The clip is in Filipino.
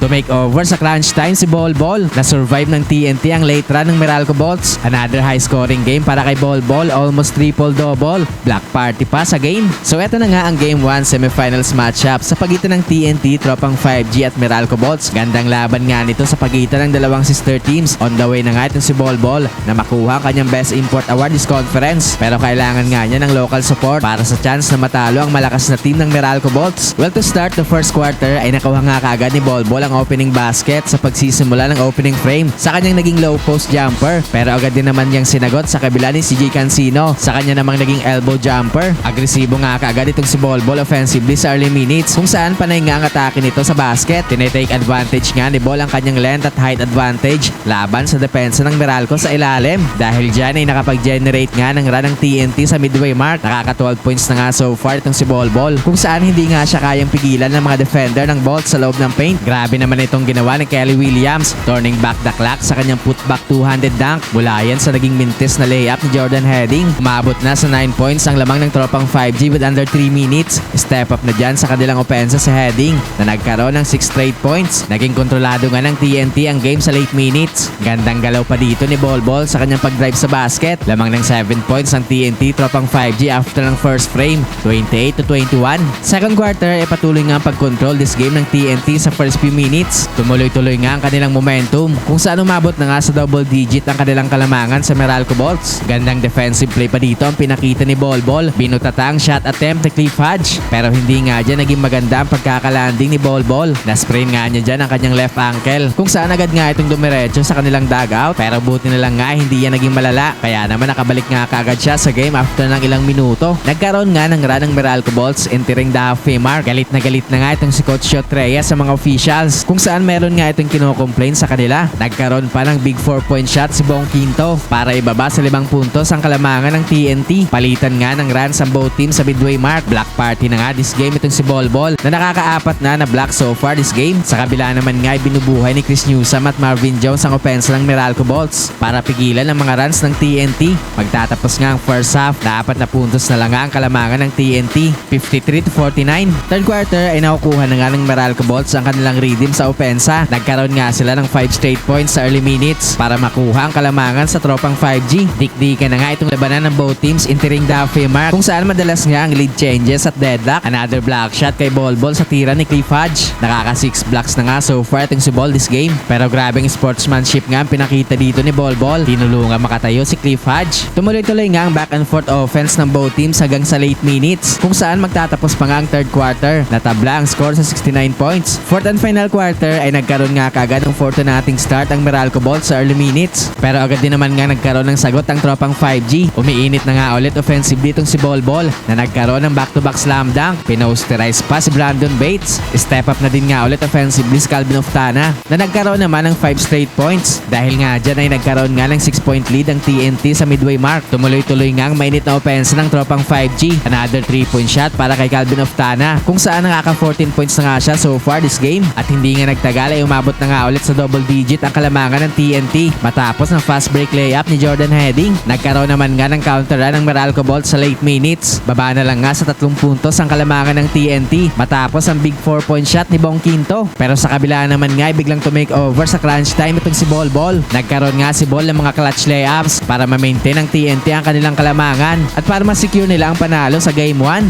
To make over sa crunch time si Bol Bol. Na-survive ng TNT ang late run ng Meralco Bolts. Another high-scoring game para kay Bol Bol. Almost triple-double. Black party pa sa game. So eto na nga ang Game 1 semifinals matchup sa pagitan ng TNT, Tropang 5G at Meralco Bolts. Gandang laban nga nito sa pagitan ng dalawang sister teams. On the way na nga itong si Bol Bol na makuha ang kanyang Best Import Award this conference. Pero kailangan nga niya ng local support para sa chance na matalo ang malakas na team ng Meralco Bolts. Well, to start the first quarter ay nakuha nga kaagad ni Bol Bol ang opening basket sa pagsisimula ng opening frame sa kanyang naging low post jumper. Pero agad din naman niyang sinagot sa kabila ni CJ Cancino sa kanya namang naging elbow jumper. Agresibo nga kaagad itong si Bol Bol offensively sa early minutes kung saan panay nga ang atake nito sa basket. Tinetake advantage nga ni Bol ang kanyang length at height advantage laban sa depensa ng Meralco sa ilalim. Dahil dyan ay nakapag-generate nga ng run ng TNT sa midway mark. Nakaka 12 points na nga so far itong si Bol Bol kung saan hindi nga siya kayang pigilan ng mga defender ng Bolts sa loob ng paint. Grabe naman itong ginawa ni Kelly Williams, turning back the clock sa kanyang putback two-handed dunk mula yan sa naging mintis na layup ni Jordan Heading. Umabot na sa 9 points ang lamang ng Tropang 5G with under 3 minutes. Step up na dyan sa kanilang opensa sa Heading na nagkaroon ng 6 straight points. Naging kontrolado nga ng TNT ang game sa late minutes. Gandang galaw pa dito ni Bol Bol sa kanyang pag-drive sa basket. Lamang ng 7 points ang TNT Tropang 5G after ng first frame, 28-21. Second quarter ay patuloy nga ang pag-control this game ng TNT sa first few minutes. Tumuloy-tuloy nga ang kanilang momentum kung saan umabot na nga sa double digit ang kanilang kalamangan sa Meralco Bolts. Gandang defensive play pa dito ang pinakita ni Bol Bol. Binutata ang shot attempt ni Cliff Hodge pero hindi nga dyan naging maganda ang pagkakalanding ni Bol Bol. Na-sprain nga niya dyan ang kanyang left ankle kung saan agad nga itong dumiretso sa kanilang dugout pero buti na lang nga hindi yan naging malala kaya naman nakabalik nga kagad siya sa game after ng ilang minuto. Nagkaroon nga ng run ng Meralco Bolts entering the halfway mark. Galit na nga itong si Coach Shot Reyes sa mga officials kung saan meron nga itong kinocomplain sa kanila. Nagkaroon pa ng big 4-point shot si Bong Quinto para ibaba sa 5 puntos ang kalamangan ng TNT. Palitan nga ng runs ang both teams sa midway mark. Black party na nga this game itong si Bol Bol na nakakaapat na black so far this game. Sa kabila naman nga ay binubuhay ni Chris Newsom at Marvin Jones ang opensa ng Meralco Bolts para pigilan ang mga runs ng TNT. Magtatapos nga ang first half na 4 na puntos na lang nga ang kalamangan ng TNT, 53-49. Third quarter ay nakukuha na nga ng Meralco Bolts ang kanilang rhythm sa opensa. Nagkaroon nga sila ng 5 straight points sa early minutes para makuha ang kalamangan sa Tropang 5G. Dikdikan na nga itong labanan ng both teams entering the halfway mark kung saan madalas nga ang lead changes at deadlock. Another block shot kay Bol Bol sa tira ni Cliff Hodge. Nakaka 6 blocks na nga so far itong si Bol this game. Pero grabing sportsmanship nga ang pinakita dito ni Bol Bol. Tinulungan makatayo si Cliff Hodge. Tumuloy-tuloy nga ang back and forth offense ng both teams hanggang sa late minutes kung saan magtatapos pa nga ang third quarter. Natabla ang score sa 69 points. Fourth and final quarter ay nagkaroon nga kagad ng fortunating start ang Meralco Bolts sa early minutes. Pero agad din naman nga nagkaroon ng sagot ang Tropang 5G. Umiinit na nga ulit offensively itong si Bol Bol na nagkaroon ng back-to-back slam dunk. Pinosterize pa si Brandon Bates. Step up na din nga ulit offensively si Calvin Oftana na nagkaroon naman ng 5 straight points. Dahil nga dyan ay nagkaroon nga ng 6-point lead ang TNT sa midway mark. Tumuloy-tuloy nga ang mainit na opensa ng Tropang 5G. Another 3-point shot para kay Calvin Oftana kung saan nakaka 14 points na nga siya so far this game. At hindi nga nagtagal ay umabot na nga ulit sa double digit ang kalamangan ng TNT matapos ng fast break layup ni Jordan Heading. Nagkaroon naman nga ng counter run ng Meralco Bolts sa late minutes. Baba na lang nga sa 3 puntos ang kalamangan ng TNT matapos ang big 4-point shot ni Bong Quinto. Pero sa kabila naman nga ay biglang to make over sa crunch time itong si Bol Bol. Nagkaroon nga si Bol ng mga clutch layups para ma-maintain ng TNT ang kanilang kalamangan at para ma-secure nila ang panalo sa Game 1.